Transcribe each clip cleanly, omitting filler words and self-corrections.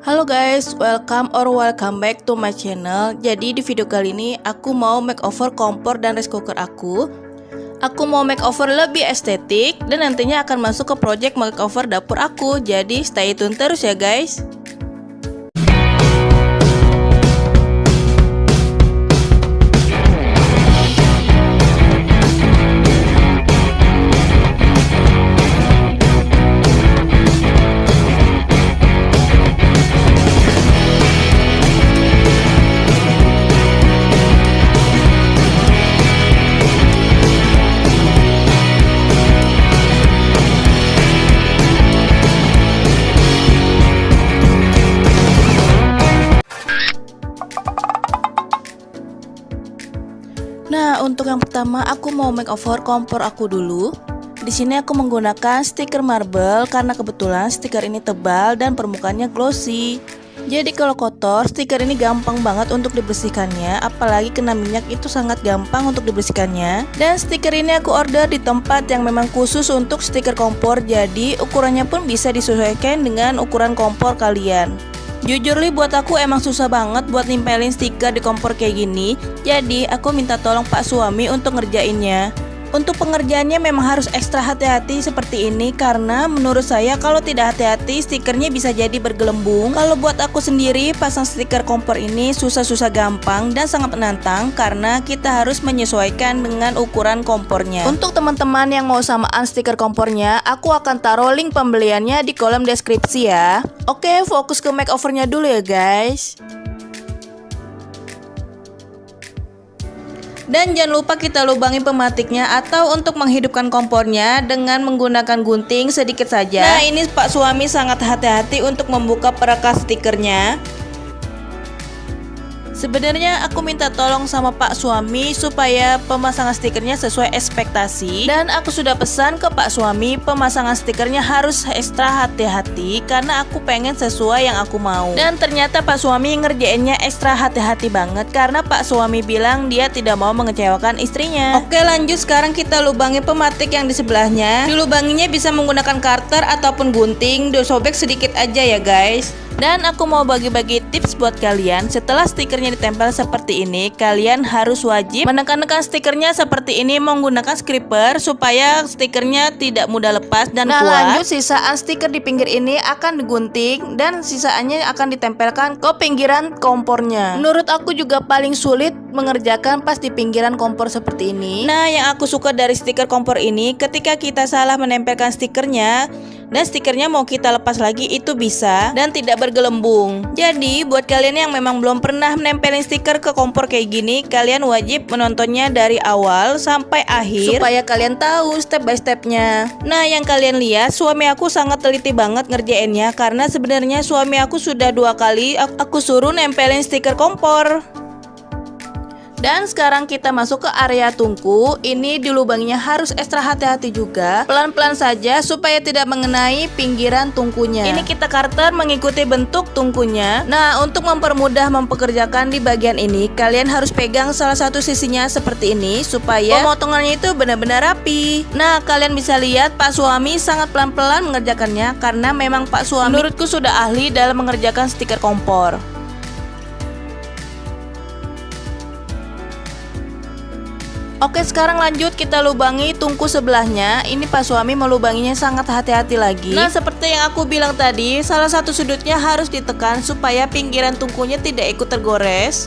Halo guys, welcome back to my channel. Jadi di video kali ini aku mau makeover kompor dan rice cooker aku. Aku mau makeover lebih estetik dan nantinya akan masuk ke project makeover dapur aku. Jadi stay tune terus ya guys. Nah, untuk yang pertama aku mau makeover kompor aku dulu. Di sini aku menggunakan stiker marble karena kebetulan stiker ini tebal dan permukaannya glossy. Jadi kalau kotor, stiker ini gampang banget untuk dibersihkannya, apalagi kena minyak itu sangat gampang untuk dibersihkannya. Dan stiker ini aku order di tempat yang memang khusus untuk stiker kompor, jadi ukurannya pun bisa disesuaikan dengan ukuran kompor kalian. Jujur li, buat aku emang susah banget buat nimpelin stiker di kompor kayak gini. Jadi aku minta tolong Pak Suami untuk ngerjainnya. Untuk pengerjaannya memang harus ekstra hati-hati seperti ini, karena menurut saya kalau tidak hati-hati stikernya bisa jadi bergelembung. Kalau buat aku sendiri, pasang stiker kompor ini susah-susah gampang dan sangat menantang karena kita harus menyesuaikan dengan ukuran kompornya. Untuk teman-teman yang mau samaan stiker kompornya, aku akan taruh link pembeliannya di kolom deskripsi ya. Oke, fokus ke makeovernya dulu ya guys. Dan jangan lupa kita lubangi pematiknya atau untuk menghidupkan kompornya dengan menggunakan gunting sedikit saja. Nah, ini Pak Suami sangat hati-hati untuk membuka perekas stikernya. Sebenarnya aku minta tolong sama Pak Suami supaya pemasangan stikernya sesuai ekspektasi. Dan aku sudah pesan ke Pak Suami pemasangan stikernya harus ekstra hati-hati karena aku pengen sesuai yang aku mau. Dan ternyata Pak Suami ngerjainnya ekstra hati-hati banget karena Pak Suami bilang dia tidak mau mengecewakan istrinya. Oke, lanjut, sekarang kita lubangi pematik yang di sebelahnya. Dilubanginya bisa menggunakan karter ataupun gunting, disobek sedikit aja ya guys. Dan aku mau bagi-bagi tips buat kalian. Setelah stikernya ditempel seperti ini, kalian harus wajib menekan-nekan stikernya seperti ini menggunakan scraper supaya stikernya tidak mudah lepas dan kuat. Lanjut, sisaan stiker di pinggir ini akan digunting dan sisaannya akan ditempelkan ke pinggiran kompornya. Menurut aku juga paling sulit mengerjakan pas di pinggiran kompor seperti ini. Nah, yang aku suka dari stiker kompor ini, ketika kita salah menempelkan stikernya dan stikernya mau kita lepas lagi itu bisa dan tidak bergelembung. Jadi buat kalian yang memang belum pernah menempelin stiker ke kompor kayak gini, kalian wajib menontonnya dari awal sampai akhir supaya kalian tahu step by stepnya. Nah, yang kalian lihat, suami aku sangat teliti banget ngerjainnya karena sebenarnya suami aku sudah 2 kali aku suruh nempelin stiker kompor. Dan sekarang kita masuk ke area tungku. Ini dilubanginya harus ekstra hati-hati juga. Pelan-pelan saja supaya tidak mengenai pinggiran tungkunya. Ini kita karter mengikuti bentuk tungkunya. Nah, untuk mempermudah mempekerjakan di bagian ini, kalian harus pegang salah satu sisinya seperti ini supaya pemotongannya itu benar-benar rapi. Nah, kalian bisa lihat Pak Suami sangat pelan-pelan mengerjakannya karena memang Pak Suami menurutku sudah ahli dalam mengerjakan stiker kompor. Oke, sekarang lanjut kita lubangi tungku sebelahnya. Ini Pak Suami melubanginya sangat hati-hati lagi. Nah, seperti yang aku bilang tadi, salah satu sudutnya harus ditekan supaya pinggiran tungkunya tidak ikut tergores.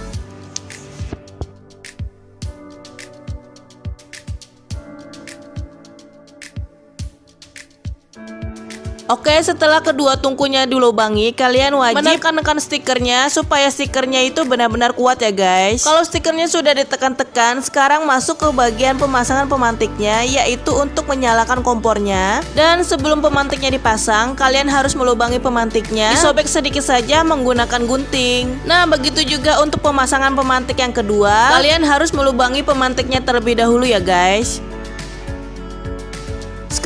Oke, setelah kedua tungkunya dilubangi, kalian wajib menekan-nekan stikernya supaya stikernya itu benar-benar kuat ya guys. Kalau stikernya sudah ditekan-tekan, sekarang masuk ke bagian pemasangan pemantiknya, yaitu untuk menyalakan kompornya. Dan sebelum pemantiknya dipasang, kalian harus melubangi pemantiknya, disobek sedikit saja menggunakan gunting. Nah, begitu juga untuk pemasangan pemantik yang kedua, kalian harus melubangi pemantiknya terlebih dahulu ya guys.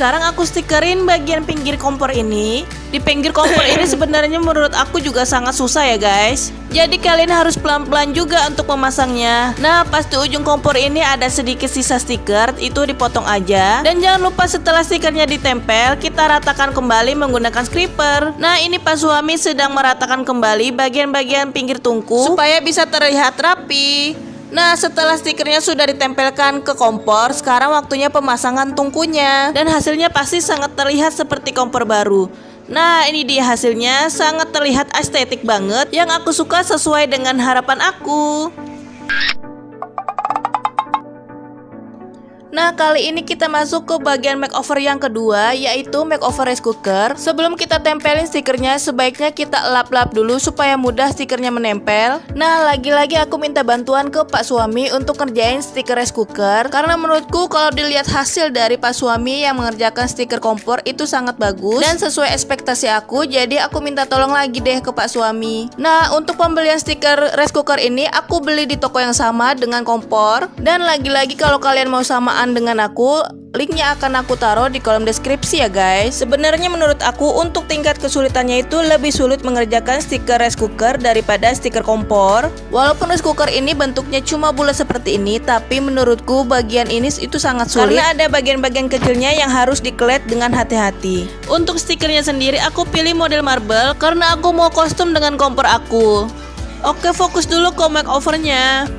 sekarang aku stikerin bagian pinggir kompor ini. Di pinggir kompor ini sebenarnya menurut aku juga sangat susah ya guys. Jadi kalian harus pelan-pelan juga untuk memasangnya. Nah, pas di ujung kompor ini ada sedikit sisa stiker, itu dipotong aja. Dan jangan lupa setelah stikernya ditempel, kita ratakan kembali menggunakan scraper. Nah, ini Pak Suami sedang meratakan kembali bagian-bagian pinggir tungku supaya bisa terlihat rapi. Nah, setelah stikernya sudah ditempelkan ke kompor, sekarang waktunya pemasangan tungkunya. Dan hasilnya pasti sangat terlihat seperti kompor baru. Nah, ini dia hasilnya, sangat terlihat estetik banget, yang aku suka sesuai dengan harapan aku. Nah, kali ini kita masuk ke bagian makeover yang kedua, yaitu makeover rice cooker. Sebelum kita tempelin stikernya, sebaiknya kita lap-lap dulu supaya mudah stikernya menempel. Nah, lagi-lagi aku minta bantuan ke Pak Suami untuk ngerjain stiker rice cooker, karena menurutku kalau dilihat hasil dari Pak Suami yang mengerjakan stiker kompor itu sangat bagus dan sesuai ekspektasi aku, jadi aku minta tolong lagi deh ke Pak Suami. Nah, untuk pembelian stiker rice cooker ini aku beli di toko yang sama dengan kompor. Dan lagi-lagi kalau kalian mau samaan dengan aku, linknya akan aku taruh di kolom deskripsi ya guys. Sebenarnya menurut aku untuk tingkat kesulitannya itu lebih sulit mengerjakan stiker rice cooker daripada stiker kompor. Walaupun rice cooker ini bentuknya cuma bulat seperti ini, tapi menurutku bagian ini itu sangat sulit karena ada bagian-bagian kecilnya yang harus dikelet dengan hati-hati. Untuk stikernya sendiri aku pilih model marble karena aku mau kostum dengan kompor aku. Oke, fokus dulu ke makeovernya.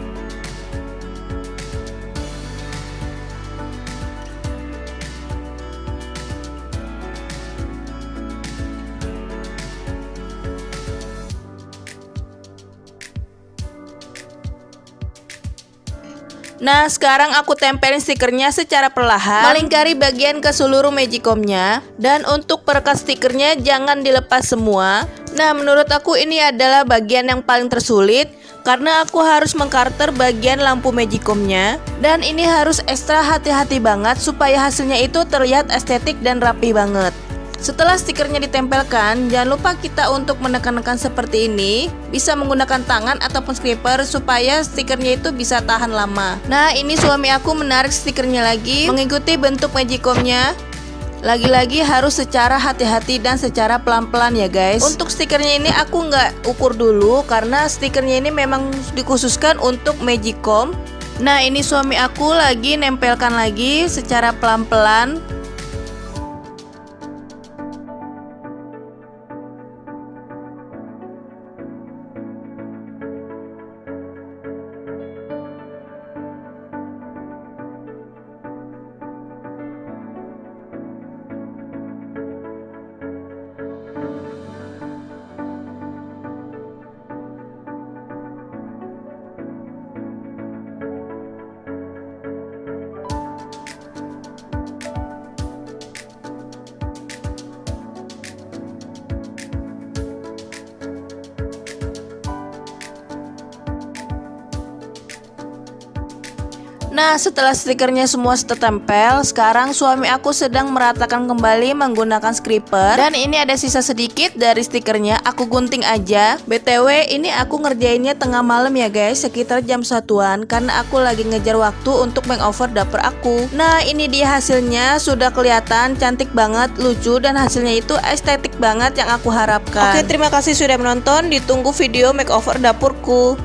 Nah, sekarang aku tempelin stikernya secara perlahan, melingkari bagian ke seluruh magicomnya. Dan untuk perekat stikernya jangan dilepas semua. Nah, menurut aku ini adalah bagian yang paling tersulit, karena aku harus mengkarter bagian lampu magicomnya. Dan ini harus ekstra hati-hati banget supaya hasilnya itu terlihat estetik dan rapi banget. Setelah stikernya ditempelkan, jangan lupa kita untuk menekan-nekan seperti ini. Bisa menggunakan tangan ataupun scraper supaya stikernya itu bisa tahan lama. Nah, ini suami aku menarik stikernya lagi mengikuti bentuk magicomnya. Lagi-lagi harus secara hati-hati dan secara pelan-pelan ya guys. Untuk stikernya ini aku nggak ukur dulu karena stikernya ini memang dikhususkan untuk magicom. Nah, ini suami aku lagi nempelkan lagi secara pelan-pelan. Nah, setelah stikernya semua tertempel, sekarang suami aku sedang meratakan kembali menggunakan scraper. Dan ini ada sisa sedikit dari stikernya, aku gunting aja. BTW, ini aku ngerjainnya tengah malam ya guys, sekitar jam 1-an, karena aku lagi ngejar waktu untuk makeover dapur aku. Nah, ini dia hasilnya, sudah kelihatan cantik banget, lucu, dan hasilnya itu estetik banget yang aku harapkan. Oke, terima kasih sudah menonton, ditunggu video makeover dapurku.